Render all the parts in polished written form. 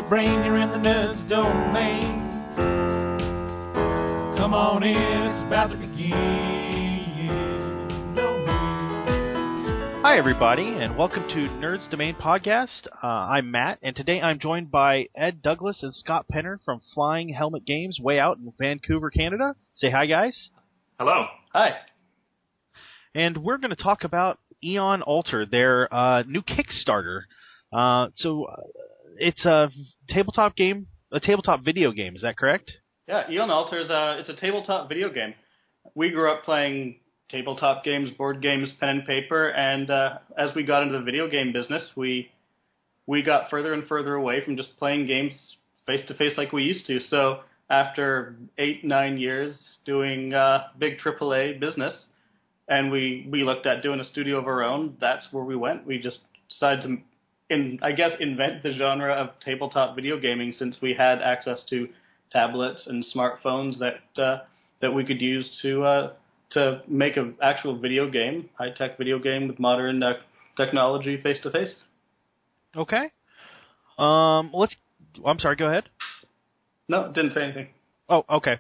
your brain, you're in the nerds domain. Come on in, it's about to begin. Hi, everybody, and welcome to Nerds Domain Podcast. I'm Matt, and today I'm joined by Ed Douglas and Scott Penner from Flying Helmet Games, way out in Vancouver, Canada. Say hi, guys. Hello. Hi. And we're going to talk about Eon Altar, their new Kickstarter. It's a tabletop game, a tabletop video game. Is that correct? Yeah, Eon Altar is it's a tabletop video game. We grew up playing tabletop games, board games, pen and paper, and as we got into the video game business, we got further and further away from just playing games face-to-face like we used to. So after 8-9 years doing big AAA business, and we looked at doing a studio of our own, that's where we went. We just decided to, invent the genre of tabletop video gaming, since we had access to tablets and smartphones that we could use to make an actual video game, high-tech video game with modern technology face-to-face. Okay. I'm sorry, go ahead. No, didn't say anything. Oh, okay.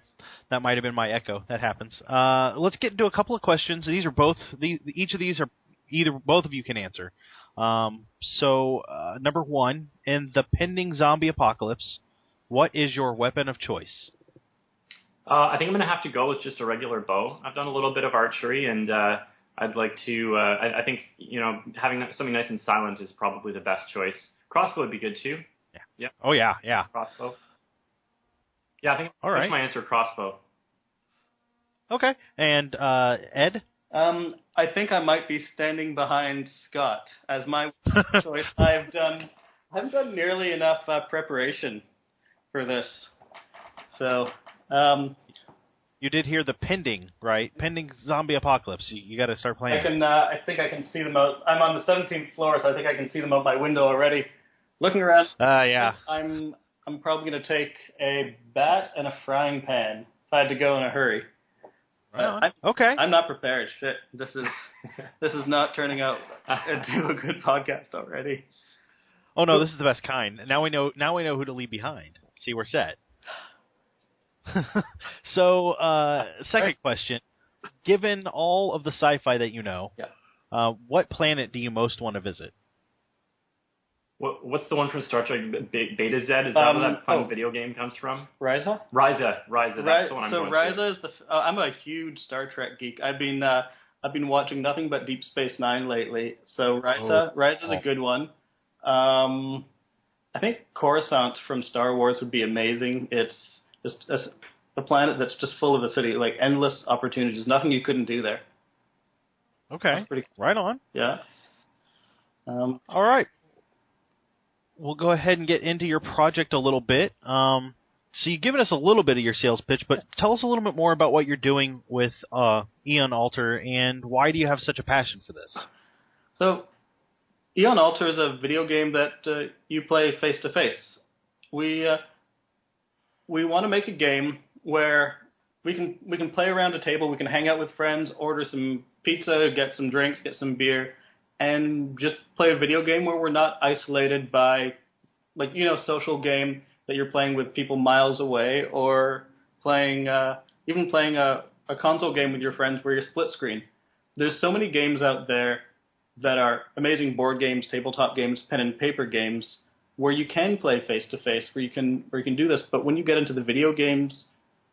That might have been my echo. That happens. Let's get into a couple of questions. Each of these are both of you can answer. Number one, in the pending zombie apocalypse, what is your weapon of choice? I think I'm going to have to go with just a regular bow. I've done a little bit of archery, and I'd like to. I think having something nice and silent is probably the best choice. Crossbow would be good too. Yeah. Yeah. Oh yeah. Crossbow. Yeah, I think all right. That's my answer. Crossbow. Okay. And Ed? I think I might be standing behind Scott as my choice. I haven't done nearly enough preparation for this, so. You did hear the pending, right? Pending zombie apocalypse. You got to start playing. I think I can see them out. I'm on the 17th floor, so I think I can see them out my window already. Looking around. Yeah. I'm probably going to take a bat and a frying pan if I had to go in a hurry. Right. Okay. I'm not prepared. Shit, this is not turning out into a good podcast already. Oh no, this is the best kind. Now we know who to leave behind. See, we're set. So, second question. Given all of the sci-fi that you know, what planet do you most want to visit? What's the one from Star Trek, Beta Z? Is that where that fun video game comes from? Ryza? Ryza. That's the one I'm going to. So Ryza is I'm a huge Star Trek geek. I've been watching nothing but Deep Space Nine lately. So Ryza's a good one. I think Coruscant from Star Wars would be amazing. It's just a planet that's just full of a city, like endless opportunities. Nothing you couldn't do there. Okay. Right on. Yeah. All right. We'll go ahead and get into your project a little bit. So you've given us a little bit of your sales pitch, but tell us a little bit more about what you're doing with Eon Altar, and why do you have such a passion for this? So, Eon Altar is a video game that you play face-to-face. We want to make a game where we can play around a table, we can hang out with friends, order some pizza, get some drinks, get some beer, and just play a video game where we're not isolated by, social game that you're playing with people miles away, or playing a console game with your friends where you're split screen. There's so many games out there that are amazing board games, tabletop games, pen and paper games, where you can play face-to-face, where you can do this. But when you get into the video games,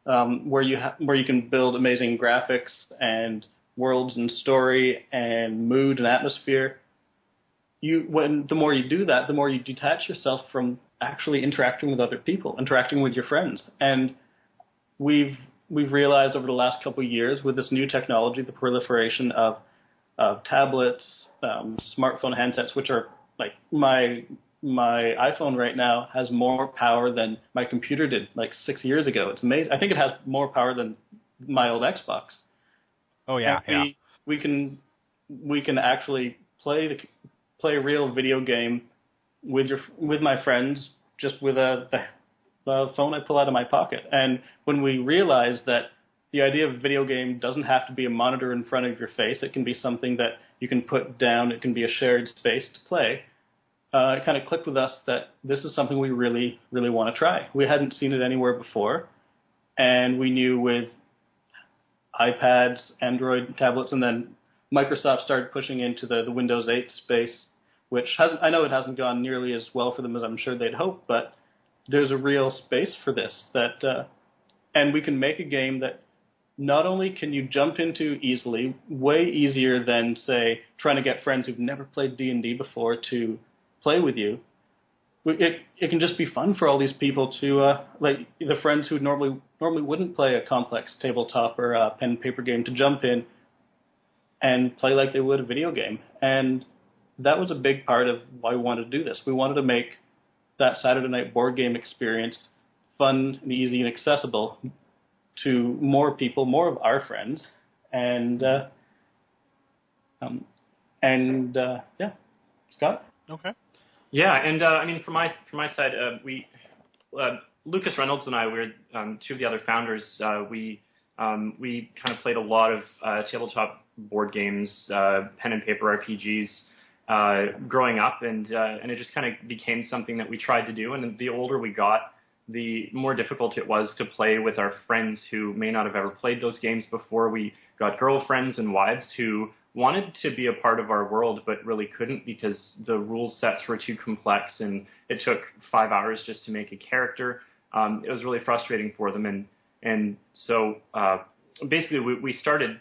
where you can build amazing graphics and worlds and story and mood and atmosphere, the more you do that, the more you detach yourself from actually interacting with other people, interacting with your friends. And we've realized over the last couple of years, with this new technology, the proliferation of tablets, smartphone handsets, which are like my iPhone right now has more power than my computer did 6 years ago. It's amazing. I think it has more power than my old Xbox. Oh yeah, we can actually play a real video game with my friends, just with the phone I pull out of my pocket. And when we realized that the idea of a video game doesn't have to be a monitor in front of your face, it can be something that you can put down, it can be a shared space to play, it kind of clicked with us that this is something we really, really want to try. We hadn't seen it anywhere before, and we knew with iPads, Android tablets, and then Microsoft started pushing into the Windows 8 space, which I know it hasn't gone nearly as well for them as I'm sure they'd hoped, but there's a real space for this. And we can make a game that not only can you jump into easily, way easier than, say, trying to get friends who've never played D&D before to play with you. It can just be fun for all these people to, like the friends who normally wouldn't play a complex tabletop or a pen and paper game, to jump in and play like they would a video game. And that was a big part of why we wanted to do this. We wanted to make that Saturday night board game experience fun and easy and accessible to more people, more of our friends. And Scott? Okay. Yeah, and I mean, from my side, Lucas Reynolds and I, we're two of the other founders. We kind of played a lot of tabletop board games, pen and paper RPGs growing up, and it just kind of became something that we tried to do. And the older we got, the more difficult it was to play with our friends who may not have ever played those games before. We got girlfriends and wives who wanted to be a part of our world but really couldn't because the rule sets were too complex, and it took 5 hours just to make a character. It was really frustrating for them, and so basically we started.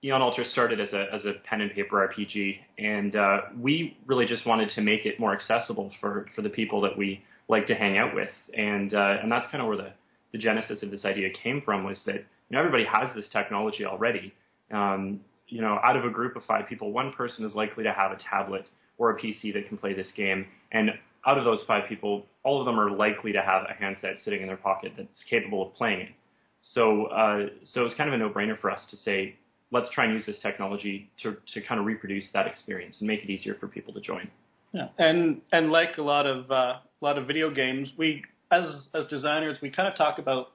Eon Altar started as a pen and paper RPG, and we really just wanted to make it more accessible for the people that we like to hang out with, and that's kind of where the genesis of this idea came from, was that everybody has this technology already. Out of a group of 5 people, one person is likely to have a tablet or a PC that can play this game, and out of those 5 people, all of them are likely to have a handset sitting in their pocket that's capable of playing it. So it's kind of a no-brainer for us to say, let's try and use this technology to kind of reproduce that experience and make it easier for people to join. Yeah, and like a lot of video games, we as designers, we kind of talk about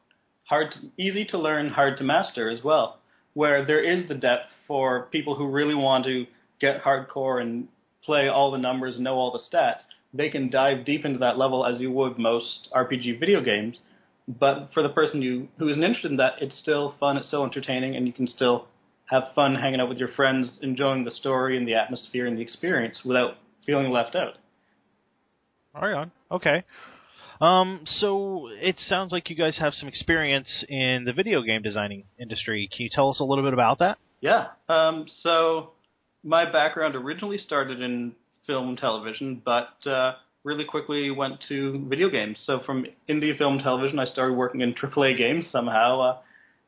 easy to learn, hard to master as well, where there is the depth for people who really want to get hardcore and play all the numbers and know all the stats. They can dive deep into that level as you would most RPG video games. But for the person who isn't interested in that, it's still fun, it's still entertaining, and you can still have fun hanging out with your friends, enjoying the story and the atmosphere and the experience without feeling left out. All right. Okay. So it sounds like you guys have some experience in the video game designing industry. Can you tell us a little bit about that? Yeah. So my background originally started in film and television, but really quickly went to video games. So from indie film and television, I started working in AAA games somehow,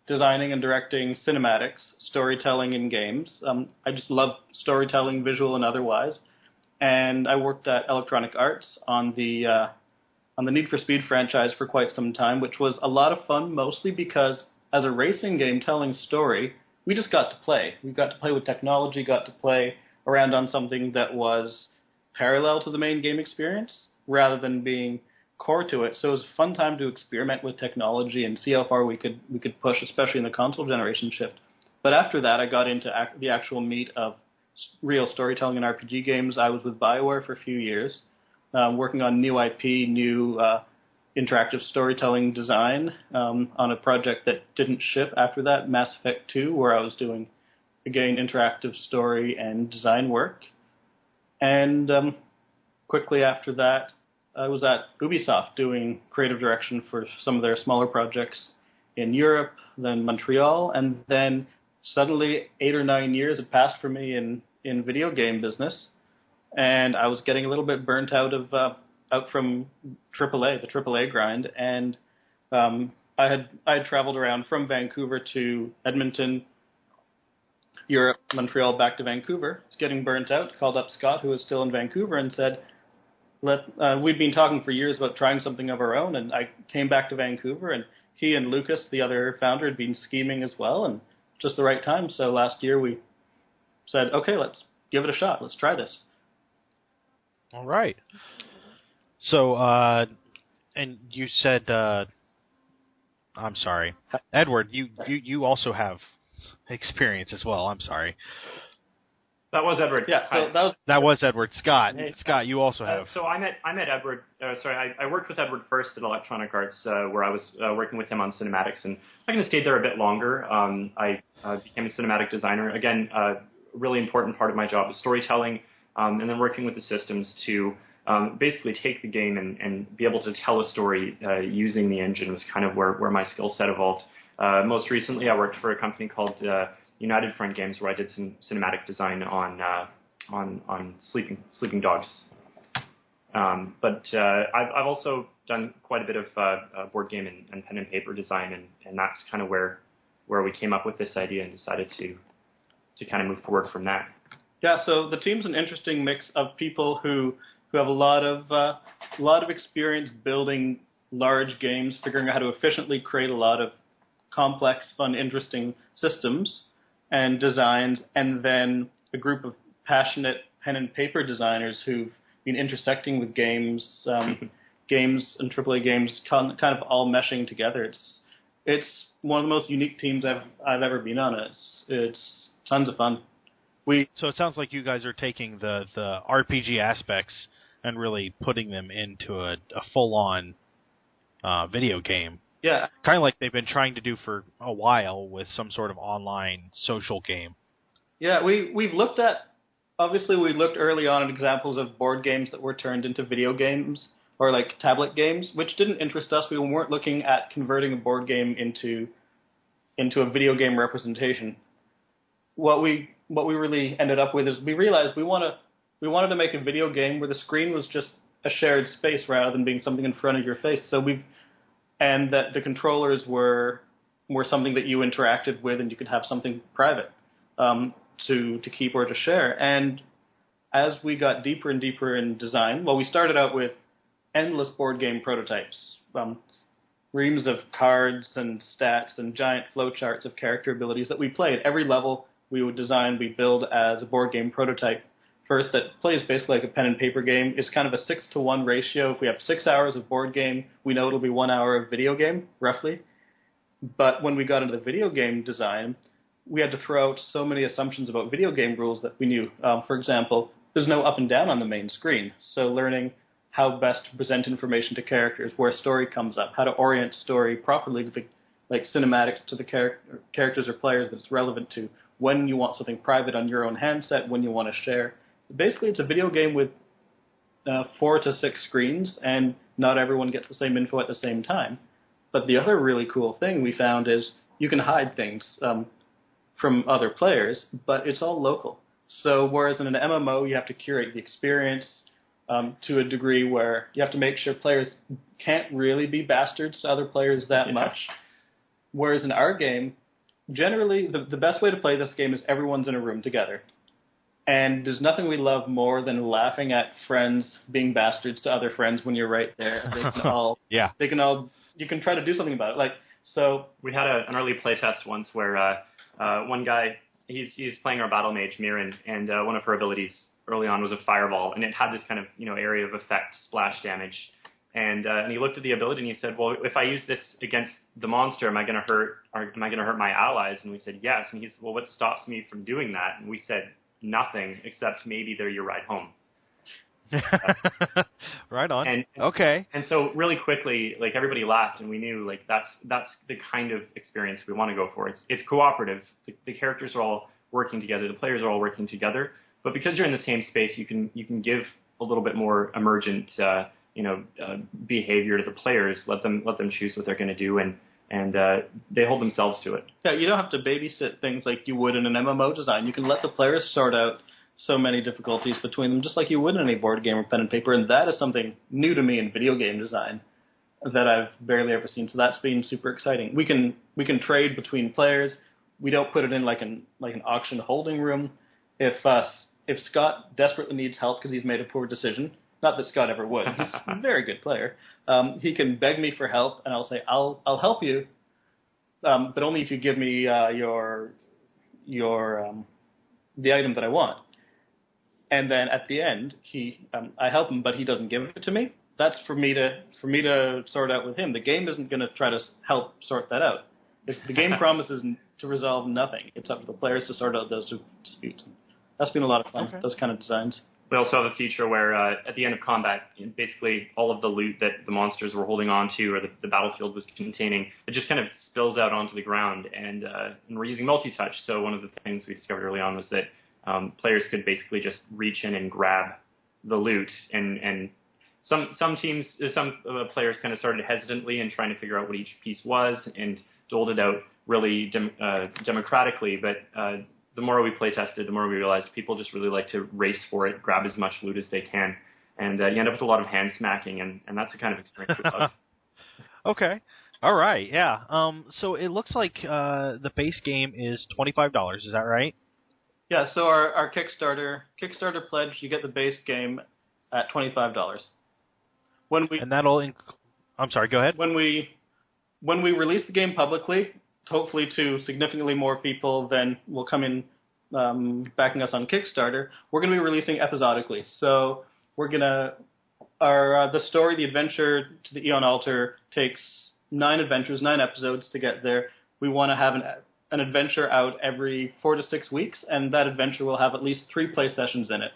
designing and directing cinematics, storytelling in games. I just love storytelling, visual and otherwise. And I worked at Electronic Arts on the Need for Speed franchise for quite some time, which was a lot of fun, mostly because as a racing game telling story, we just got to play. We got to play with technology, got to play around on something that was parallel to the main game experience rather than being core to it. So it was a fun time to experiment with technology and see how far we could push, especially in the console generation shift. But after that, I got into the actual meat of real storytelling in RPG games. I was with BioWare for a few years, working on new IP, new interactive storytelling design on a project that didn't ship after that, Mass Effect 2, where I was doing, again, interactive story and design work. And quickly after that, I was at Ubisoft doing creative direction for some of their smaller projects in Europe, then Montreal, and then suddenly 8 or 9 years had passed for me in video game business, and I was getting a little bit burnt out from AAA, the AAA grind, and I had traveled around from Vancouver to Edmonton, Europe, Montreal, back to Vancouver. I was getting burnt out, called up Scott, who was still in Vancouver, and said, we'd been talking for years about trying something of our own, and I came back to Vancouver, and he and Lucas, the other founder, had been scheming as well, and just the right time. So last year we said, okay, let's give it a shot. Let's try this. All right. So, and you said, I'm sorry, Edward, you also have experience as well. I'm sorry. That was Edward. Yeah, so Hi. That was Edward. Scott. Hey. Scott, you also have. So I met Edward. I worked with Edward first at Electronic Arts, where I was working with him on cinematics, and I kind of stayed there a bit longer. I became a cinematic designer. Again, a really important part of my job is storytelling, and then working with the systems to basically take the game and be able to tell a story using the engine was kind of where my skill set evolved. Most recently, I worked for a company called United Front Games, where I did some cinematic design on Sleeping Dogs. But I've also done quite a bit of board game and pen and paper design, and that's kind of where we came up with this idea and decided to kind of move forward from that. Yeah, so the team's an interesting mix of people who have a lot of experience building large games, figuring out how to efficiently create a lot of complex, fun, interesting systems and designs, and then a group of passionate pen and paper designers who've been intersecting with games, games and AAA games, kind of all meshing together. It's one of the most unique teams I've ever been on. It's tons of fun. So it sounds like you guys are taking the RPG aspects and really putting them into a full-on video game. Yeah. Kind of like they've been trying to do for a while with some sort of online social game. Yeah, we looked early on at examples of board games that were turned into video games or like tablet games, which didn't interest us. We weren't looking at converting a board game into a video game representation. What we really ended up with is we realized we wanted to make a video game where the screen was just a shared space rather than being something in front of your face. And that the controllers were something that you interacted with, and you could have something private to keep or to share. And as we got deeper and deeper in design, we started out with endless board game prototypes, reams of cards and stats and giant flowcharts of character abilities that we played. Every level we would design, we build as a board game prototype first that plays basically like a pen and paper game. It's kind of a 6-to-1 ratio. If we have 6 hours of board game, we know it'll be 1 hour of video game, roughly. But when we got into the video game design, we had to throw out so many assumptions about video game rules that we knew. For example, there's no up and down on the main screen. So learning how best to present information to characters, where story comes up, how to orient story properly to like cinematics to the characters or players that it's relevant to, when you want something private on your own handset, when you want to share. Basically, it's a video game with 4 to 6 screens, and not everyone gets the same info at the same time. But the other really cool thing we found is you can hide things from other players, but it's all local. So whereas in an MMO, you have to curate the experience to a degree where you have to make sure players can't really be bastards to other players that much. Whereas in our game, generally, the best way to play this game is everyone's in a room together. And there's nothing we love more than laughing at friends being bastards to other friends when you're right there. They can all, you can try to do something about it. So we had an early playtest once where one guy, he's playing our battle mage Mirren, and one of her abilities early on was a fireball, and it had this kind of area of effect splash damage. And he looked at the ability and he said, "Well, if I use this against the monster, am I going to hurt my allies?" And we said, "Yes." And he said, "Well, what stops me from doing that?" And we said, "Nothing, except maybe they're your ride home." Right on. And okay. And so really quickly, everybody laughed, and we knew that's the kind of experience we want to go for. It's cooperative. The characters are all working together. The players are all working together. But because you're in the same space, you can give a little bit more emergent behavior to the players. Let them choose what they're going to do, and they hold themselves to it. Yeah, you don't have to babysit things like you would in an MMO design. You can let the players sort out so many difficulties between them, just like you would in any board game or pen and paper. And that is something new to me in video game design that I've barely ever seen. So that's been super exciting. We can trade between players. We don't put it in like an auction holding room. If Scott desperately needs help because he's made a poor decision, not that Scott ever would, he's a very good player, he can beg me for help, and I'll say, I'll help you, but only if you give me the item that I want. And then at the end, I help him, but he doesn't give it to me. That's for me to sort out with him. The game isn't going to try to help sort that out. The game promises to resolve nothing. It's up to the players to sort out those disputes. That's been a lot of fun. Okay. Those kind of designs. We also have a feature where at the end of combat, basically all of the loot that the monsters were holding on to or the battlefield was containing, it just kind of spills out onto the ground. And we're using multi-touch, so one of the things we discovered early on was that players could basically just reach in and grab the loot. And some players kind of started hesitantly and trying to figure out what each piece was and doled it out really democratically. But the more we play tested, the more we realized people just really like to race for it, grab as much loot as they can, and you end up with a lot of hand smacking, and that's the kind of experience we love. Okay. All right. Yeah. So it looks like the base game is $25. Is that right? Yeah. So our Kickstarter pledge, you get the base game at $25. And that'll. I'm sorry. Go ahead. When we release the game publicly, hopefully to significantly more people than will come in backing us on Kickstarter, we're going to be releasing episodically. So we're going to the adventure to the Eon Altar takes 9 episodes to get there. We want to have an adventure out every 4 to 6 weeks, and that adventure will have at least 3 play sessions in it.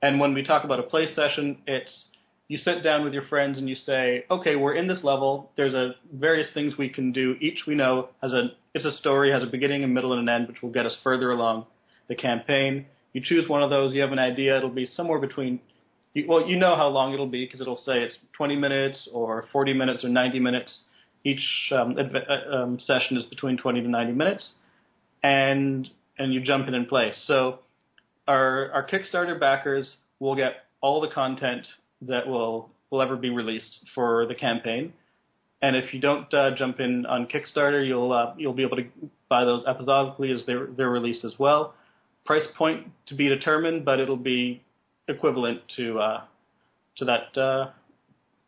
And when we talk about a play session, it's you sit down with your friends and you say, okay, we're in this level. There's various things we can do. Each we know it's a story, has a beginning, a middle, and an end, which will get us further along the campaign. You choose one of those. You have an idea. It'll be somewhere between, you know how long it'll be because it'll say it's 20 minutes or 40 minutes or 90 minutes. Each session is between 20 to 90 minutes, and you jump in and play. So our Kickstarter backers will get all the content that will ever be released for the campaign. And if you don't jump in on Kickstarter, you'll be able to buy those episodically as they're released as well. Price point to be determined, but it'll be equivalent to that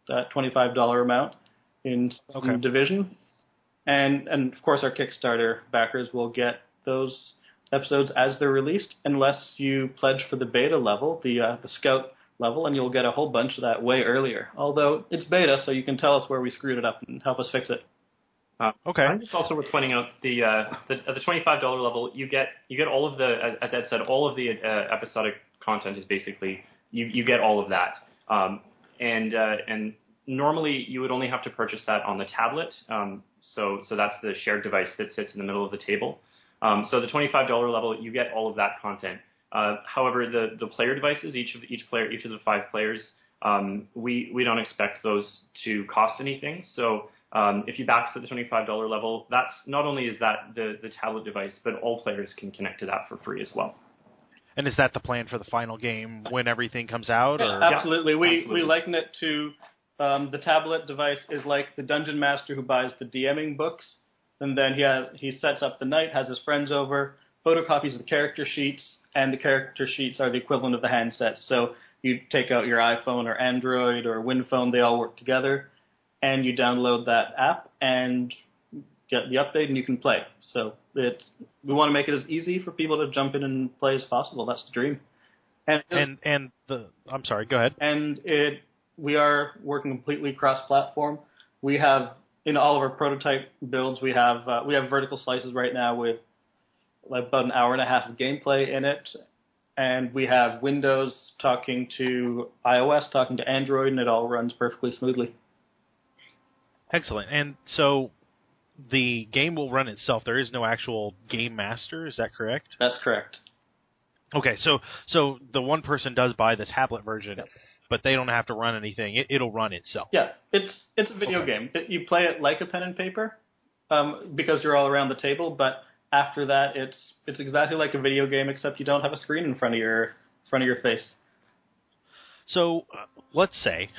$25 amount in some division. And of course our Kickstarter backers will get those episodes as they're released, unless you pledge for the beta level, the Scout level, and you'll get a whole bunch of that way earlier. Although it's beta, so you can tell us where we screwed it up and help us fix it. Okay. I'm just also worth pointing out at the $25 level, you get all of the, as Ed said, all of the episodic content is basically you get all of that. And normally you would only have to purchase that on the tablet. So that's the shared device that sits in the middle of the table. So the $25 level, you get all of that content. However, the player devices, each of the 5 players, we don't expect those to cost anything. So if you back to the $25 level, that's not only is that the tablet device, but all players can connect to that for free as well. And is that the plan for the final game when everything comes out? Or? Absolutely. Absolutely. We liken it to the tablet device is like the dungeon master who buys the DMing books, and then he sets up the night, has his friends over, photocopies of the character sheets, and the character sheets are the equivalent of the handsets. So you take out your iPhone or Android or WinPhone, they all work together, and you download that app and get the update and you can play. So we want to make it as easy for people to jump in and play as possible. That's the dream. I'm sorry, go ahead. And we are working completely cross-platform. We have, in all of our prototype builds, we have vertical slices right now with about an hour and a half of gameplay in it, and we have Windows talking to iOS, talking to Android, and it all runs perfectly smoothly. Excellent. And so the game will run itself. There is no actual game master, is that correct? That's correct. Okay, so the one person does buy the tablet version, Yep. But they don't have to run anything. It'll run itself. Yeah, it's a video game. You play it like a pen and paper because you're all around the table, but after that, it's exactly like a video game, except you don't have a screen in front of your face. So let's say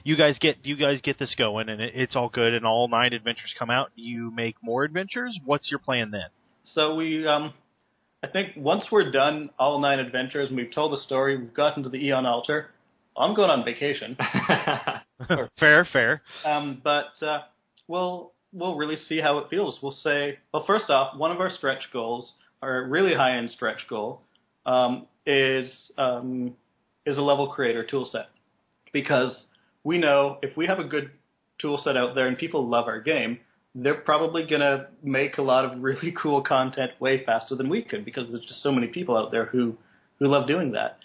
you guys get this going, and it's all good, and all 9 adventures come out. You make more adventures. What's your plan then? So we, I think once we're done all 9 adventures, and we've told the story, we've gotten to the Eon Altar. I'm going on vacation. Fair. But we'll really see how it feels. We'll say, well, first off, one of our stretch goals, our really high-end stretch goal, is a level creator toolset. Because we know if we have a good toolset out there and people love our game, they're probably going to make a lot of really cool content way faster than we could, because there's just so many people out there who love doing that.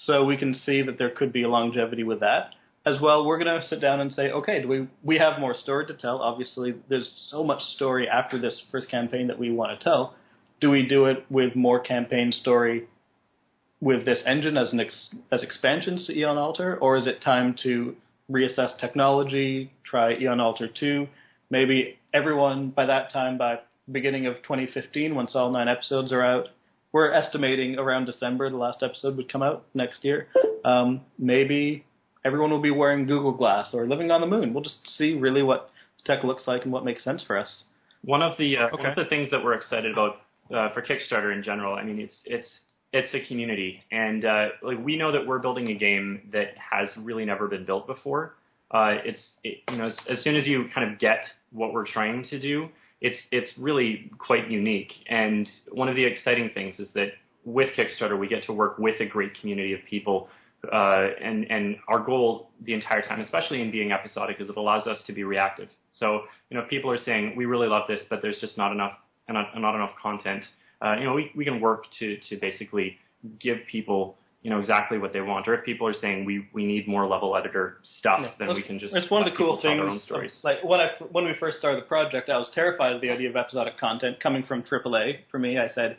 So we can see that there could be a longevity with that. As well, we're going to sit down and say, okay, we have more story to tell. Obviously, there's so much story after this first campaign that we want to tell. Do we do it with more campaign story with this engine as expansions to Eon Altar, or is it time to reassess technology, try Eon Altar 2? Maybe everyone by that time, by beginning of 2015, once all 9 episodes are out, we're estimating around December the last episode would come out next year. Maybe everyone will be wearing Google Glass or living on the moon. We'll just see really what tech looks like and what makes sense for us. One of the things that we're excited about for Kickstarter in general, I mean, it's a community, and like we know that we're building a game that has really never been built before. As soon as you kind of get what we're trying to do, it's really quite unique. And one of the exciting things is that with Kickstarter, we get to work with a great community of people. And our goal the entire time, especially in being episodic, is it allows us to be reactive. So, people are saying, we really love this, but there's just not enough content. We can work to basically give people, exactly what they want. Or if people are saying we need more level editor stuff, then we can just it's one of the cool things. Their own stories. Like when we first started the project, I was terrified of the idea of episodic content coming from AAA. For me, I said,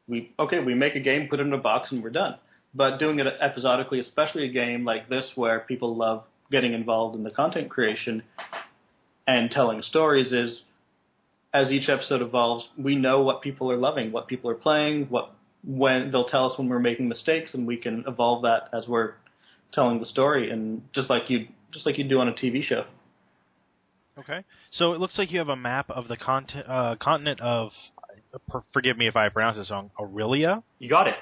we make a game, put it in a box, and we're done. But doing it episodically, especially a game like this where people love getting involved in the content creation and telling stories, is as each episode evolves, we know what people are loving, what people are playing, when they'll tell us when we're making mistakes, and we can evolve that as we're telling the story, and just like you do on a TV show. Okay, so it looks like you have a map of the continent of, forgive me if I pronounce this wrong, Aurelia? You got it.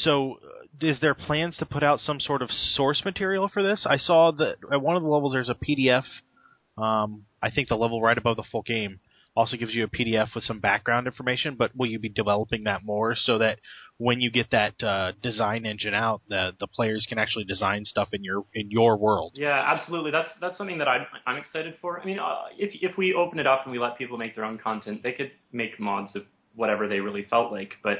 So is there plans to put out some sort of source material for this? I saw that at one of the levels there's a PDF. I think the level right above the full game also gives you a PDF with some background information, but will you be developing that more so that when you get that design engine out, the players can actually design stuff in your world? Yeah, absolutely. That's something that I'm excited for. I mean, if we open it up and we let people make their own content, they could make mods of whatever they really felt like, but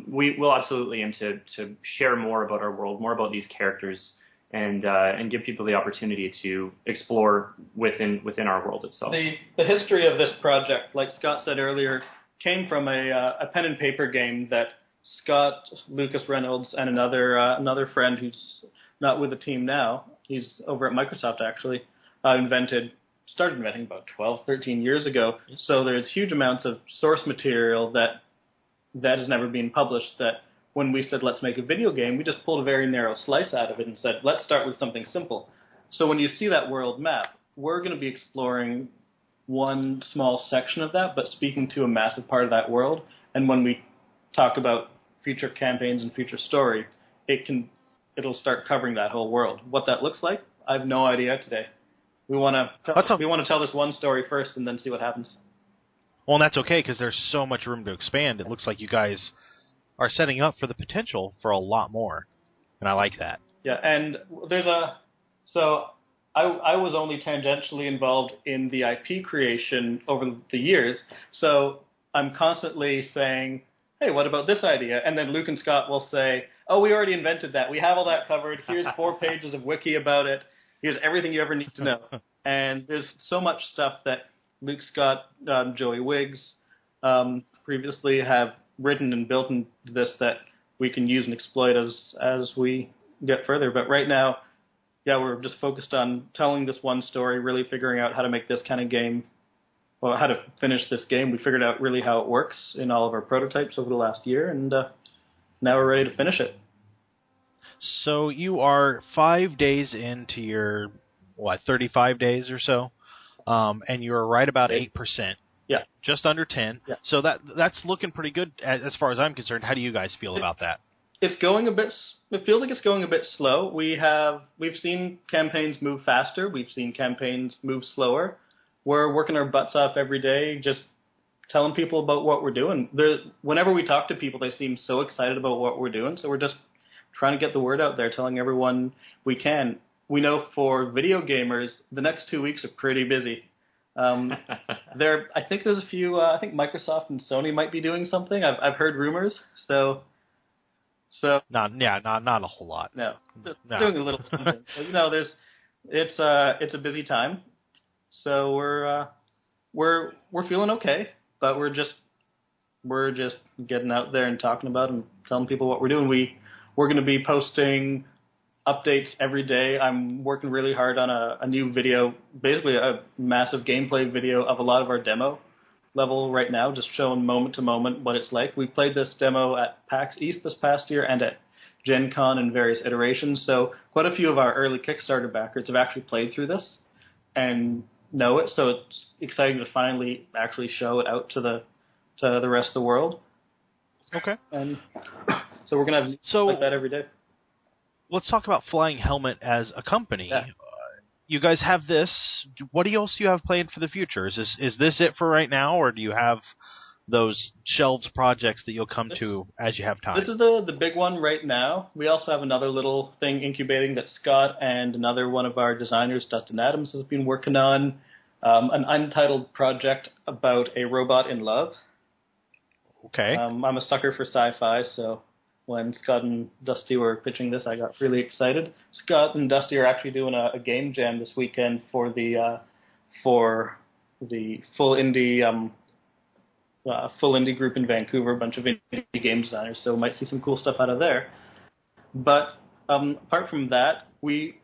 we will absolutely aim to share more about our world, more about these characters, and give people the opportunity to explore within our world itself. The history of this project, like Scott said earlier, came from a pen and paper game that Scott, Lucas Reynolds, and another friend who's not with the team now, he's over at Microsoft actually, started inventing about 12, 13 years ago. So there's huge amounts of source material that has never been published, that when we said, let's make a video game, we just pulled a very narrow slice out of it and said, let's start with something simple. So when you see that world map, we're going to be exploring one small section of that, but speaking to a massive part of that world. And when we talk about future campaigns and future story, it'll start covering that whole world. What that looks like, I have no idea today. We want to tell this one story first and then see what happens. Well, and that's okay because there's so much room to expand. It looks like you guys are setting up for the potential for a lot more, and I like that. Yeah, and I was only tangentially involved in the IP creation over the years, so I'm constantly saying, hey, what about this idea? And then Luke and Scott will say, oh, we already invented that. We have all that covered. Here's 4 pages of wiki about it. Here's everything you ever need to know. And there's so much stuff that Luke, Scott, Joey Wiggs previously have written and built into this that we can use and exploit as we get further. But right now, yeah, we're just focused on telling this one story, really figuring out how to make this kind of game, or how to finish this game. We figured out really how it works in all of our prototypes over the last year, and now we're ready to finish it. So you are 5 days into your, 35 days or so? And you're right about 8%. Yeah. Just under 10. Yeah. So that's looking pretty good as far as I'm concerned. How do you guys feel about that? It feels like it's going a bit slow. We've seen campaigns move faster. We've seen campaigns move slower. We're working our butts off every day, just telling people about what we're doing. Whenever we talk to people, they seem so excited about what we're doing. So we're just trying to get the word out there, telling everyone we can. We know for video gamers, the next 2 weeks are pretty busy. I think there's a few. I think Microsoft and Sony might be doing something. I've heard rumors. So So Not a whole lot. no, just No. doing a little something. So, it's a busy time. So we're feeling okay, but we're just getting out there and talking about and telling people what we're doing. We're going to be posting updates every day. I'm working really hard on a new video, basically a massive gameplay video of a lot of our demo level right now, just showing moment to moment what it's like. We played this demo at PAX East this past year and at Gen Con in various iterations, so quite a few of our early Kickstarter backers have actually played through this and know it, so it's exciting to finally actually show it out to the rest of the world. Okay. And so we're going to have like that every day. Let's talk about Flying Helmet as a company. Yeah. You guys have this. What else do you have planned for the future? Is this it for right now, or do you have those shelved projects that you'll come to as you have time? This is the big one right now. We also have another little thing incubating that Scott and another one of our designers, Dustin Adams, has been working on, an untitled project about a robot in love. Okay. I'm a sucker for sci-fi, so when Scott and Dusty were pitching this, I got really excited. Scott and Dusty are actually doing a game jam this weekend for the full indie group in Vancouver, a bunch of indie game designers. So we might see some cool stuff out of there. But apart from that, we've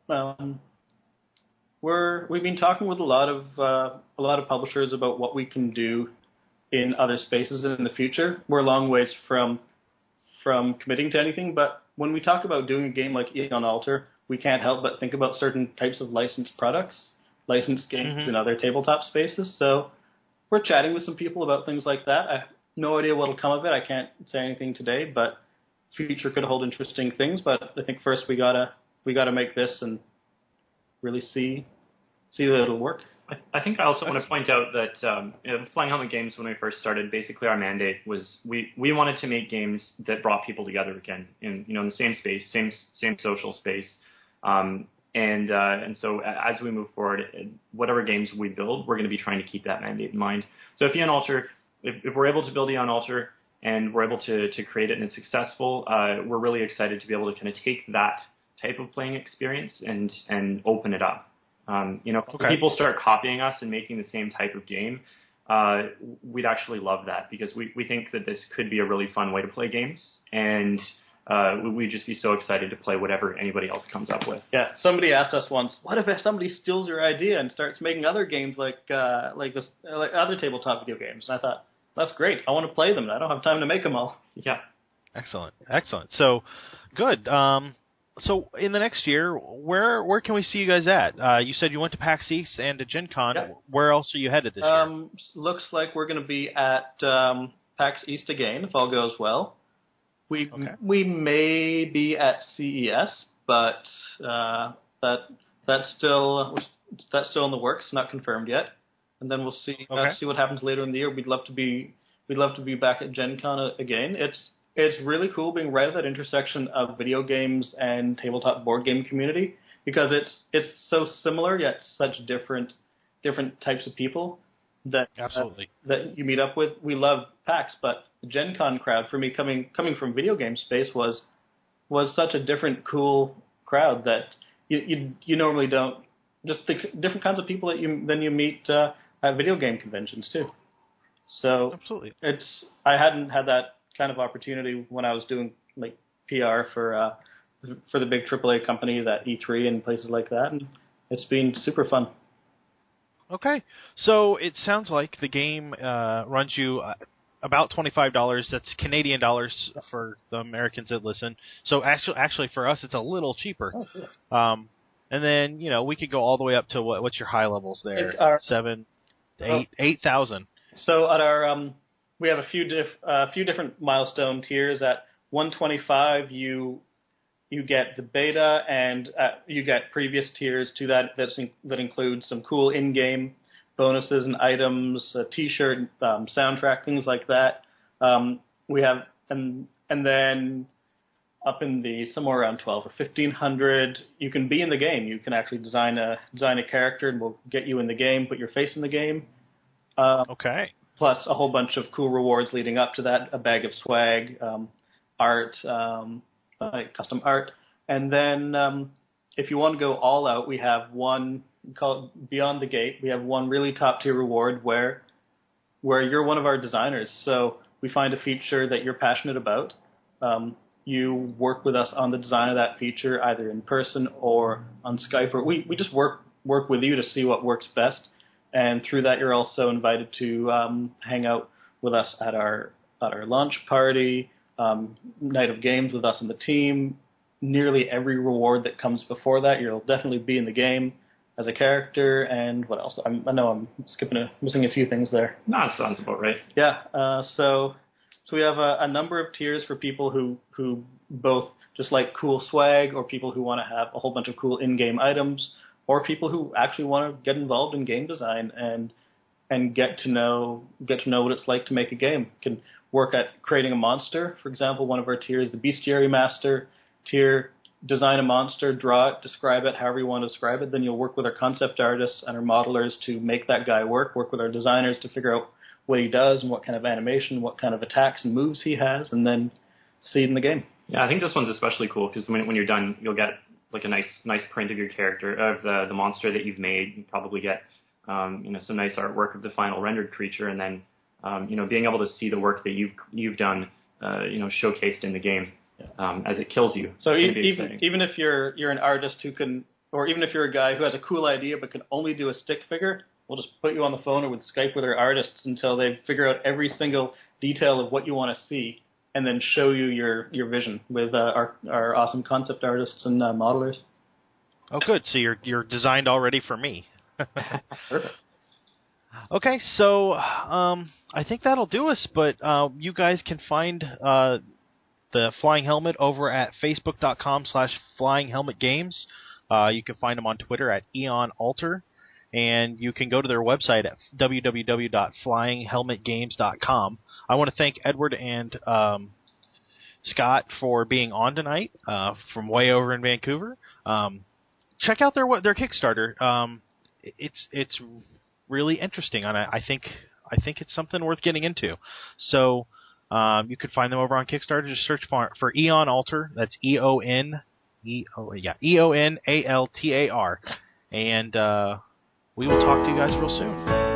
been talking with a lot of publishers about what we can do in other spaces in the future. We're a long ways from committing to anything, but when we talk about doing a game like Eon Altar, we can't help but think about certain types of licensed products, licensed games in other tabletop spaces. So we're chatting with some people about things like that. I have no idea what will come of it. I can't say anything today, but future could hold interesting things. But I think first we gotta make this and really see that it'll work. I think I also want to point out that Flying Helmet Games, when we first started, basically our mandate was we wanted to make games that brought people together again in the same space, same social space, and so as we move forward, whatever games we build, we're going to be trying to keep that mandate in mind. So if Eon Altar, if we're able to build Eon Altar and we're able to create it and it's successful, we're really excited to be able to kind of take that type of playing experience and open it up. If people start copying us and making the same type of game, we'd actually love that because we think that this could be a really fun way to play games, and we'd just be so excited to play whatever anybody else comes up with. Yeah, somebody asked us once, what if somebody steals your idea and starts making other games like other tabletop video games? And I thought, that's great. I want to play them. I don't have time to make them all. Yeah. Excellent. So, good. So in the next year, where can we see you guys at? You said you went to PAX East and to Gen Con. Yeah. Where else are you headed this year? Looks like we're going to be at PAX East again, if all goes well. We may be at CES, but that's still in the works, not confirmed yet. And then we'll see see what happens later in the year. We'd love to be back at Gen Con again. It's really cool being right at that intersection of video games and tabletop board game community because it's so similar yet such different types of people that Absolutely. That you meet up with. We love PAX, but the Gen Con crowd for me coming from video game space was such a different cool crowd that you normally don't, just the different kinds of people that you meet at video game conventions too. So Absolutely. I hadn't had that kind of opportunity when I was doing like PR for the big AAA companies at E3 and places like that, and it's been super fun. Okay, so it sounds like the game runs you about $25. That's Canadian dollars for the Americans that listen. So actually for us, it's a little cheaper. Oh, cool. And then we could go all the way up to what's your high levels there? 7, 8, 8,000. So at our we have a few different milestone tiers. At 125, you get the beta, and you get previous tiers to that include some cool in-game bonuses and items, a T-shirt, soundtrack, things like that. We have and then up in the somewhere around 12 or 1500, you can be in the game. You can actually design a character, and we'll get you in the game, put your face in the game. Okay. Plus a whole bunch of cool rewards leading up to that, a bag of swag. art, like custom art. And then if you want to go all out, we have one, we call it Beyond the Gate. We have one really top-tier reward where you're one of our designers. So we find a feature that you're passionate about. You work with us on the design of that feature, either in person or on Skype. Or we just work with you to see what works best. And through that, you're also invited to hang out with us at our launch party, night of games with us and the team. Nearly every reward that comes before that, you'll definitely be in the game as a character. And what else? I know I'm missing a few things there. No, that sounds about right. Yeah. So we have a number of tiers for people who both just like cool swag, or people who want to have a whole bunch of cool in-game items, or people who actually want to get involved in game design and get to know what it's like to make a game. Can work at creating a monster. For example, one of our tiers, the Bestiary Master tier, design a monster, draw it, describe it however you want to describe it. Then you'll work with our concept artists and our modelers to make that guy work with our designers to figure out what he does and what kind of animation, what kind of attacks and moves he has, and then see it in the game. Yeah, I think this one's especially cool because when you're done, you'll get like a nice print of your character, of the monster that you've made. You probably get some nice artwork of the final rendered creature, and then being able to see the work that you've done showcased in the game as it kills you. So even if you're an artist who can, or even if you're a guy who has a cool idea but can only do a stick figure, we'll just put you on the phone or with Skype with our artists until they figure out every single detail of what you want to see, and then show you your vision with our awesome concept artists and modelers. Oh, good. So you're designed already for me. Perfect. Okay, so I think that'll do us, but you guys can find the Flying Helmet over at facebook.com/flyinghelmetgames. You can find them on Twitter at Eon Altar, and you can go to their website at www.flyinghelmetgames.com. I want to thank Edward and Scott for being on tonight from way over in Vancouver. Check out their Kickstarter. It's really interesting, and I think it's something worth getting into. So you could find them over on Kickstarter. Just search for Eon Altar. That's EONALTAR, and we will talk to you guys real soon.